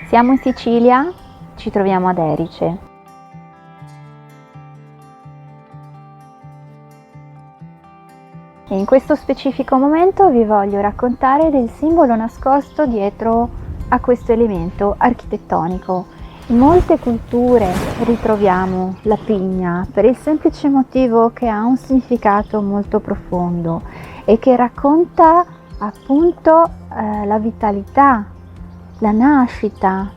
Siamo in Sicilia, ci troviamo ad Erice. E in questo specifico momento vi voglio raccontare del simbolo nascosto dietro a questo elemento architettonico. In molte culture ritroviamo la pigna per il semplice motivo che ha un significato molto profondo e che racconta appunto la vitalità, la nascita.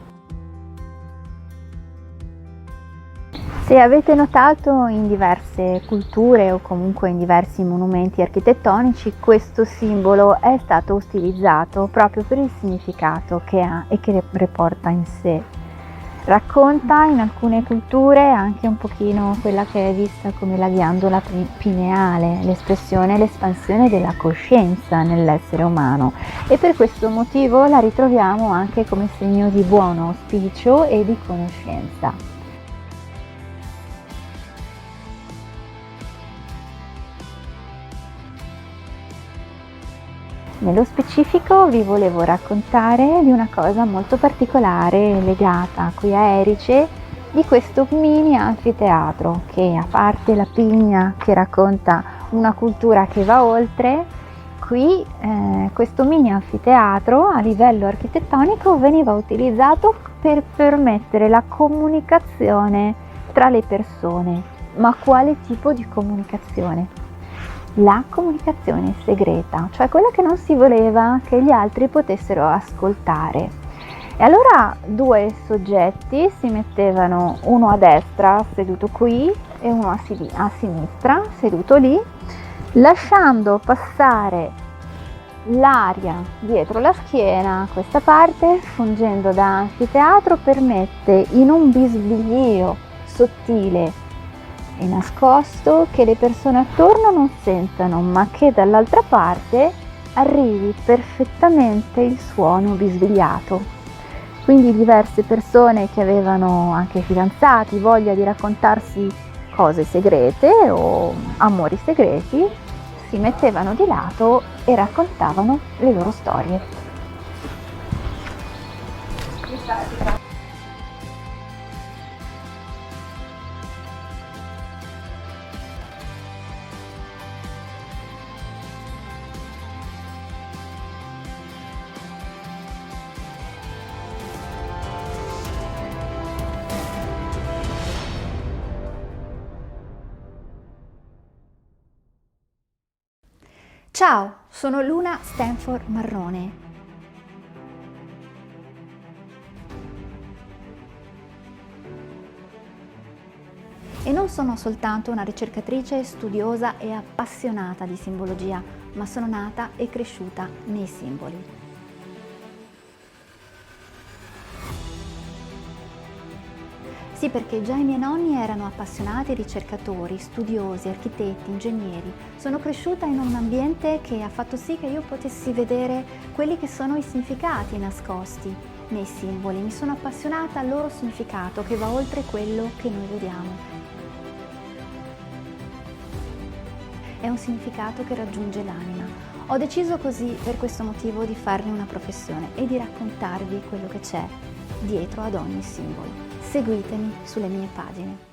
Se avete notato, in diverse culture o comunque in diversi monumenti architettonici questo simbolo è stato utilizzato proprio per il significato che ha e che riporta in sé. Racconta in alcune culture anche un pochino quella che è vista come la ghiandola pineale, l'espressione e l'espansione della coscienza nell'essere umano, e per questo motivo la ritroviamo anche come segno di buon auspicio e di conoscenza. Nello specifico vi volevo raccontare di una cosa molto particolare legata qui a Erice, di questo mini anfiteatro che, a parte la pigna che racconta una cultura che va oltre, qui questo mini anfiteatro a livello architettonico veniva utilizzato per permettere la comunicazione tra le persone. Ma quale tipo di comunicazione? La comunicazione segreta, cioè quella che non si voleva che gli altri potessero ascoltare. E allora due soggetti si mettevano, uno a destra seduto qui e uno a sinistra seduto lì, lasciando passare l'aria dietro la schiena. Questa parte, fungendo da anfiteatro, permette in un bisbiglio sottile e nascosto che le persone attorno non sentano, ma che dall'altra parte arrivi perfettamente il suono bisbigliato. Quindi diverse persone che avevano anche fidanzati, voglia di raccontarsi cose segrete o amori segreti, si mettevano di lato e raccontavano le loro storie. Ciao, sono Luna Stanford Marrone. E non sono soltanto una ricercatrice studiosa e appassionata di simbologia, ma sono nata e cresciuta nei simboli. Sì, perché già i miei nonni erano appassionati ricercatori, studiosi, architetti, ingegneri. Sono cresciuta in un ambiente che ha fatto sì che io potessi vedere quelli che sono i significati nascosti nei simboli. Mi sono appassionata al loro significato che va oltre quello che noi vediamo. È un significato che raggiunge l'anima. Ho deciso così, per questo motivo, di farne una professione e di raccontarvi quello che c'è dietro ad ogni simbolo. Seguitemi sulle mie pagine.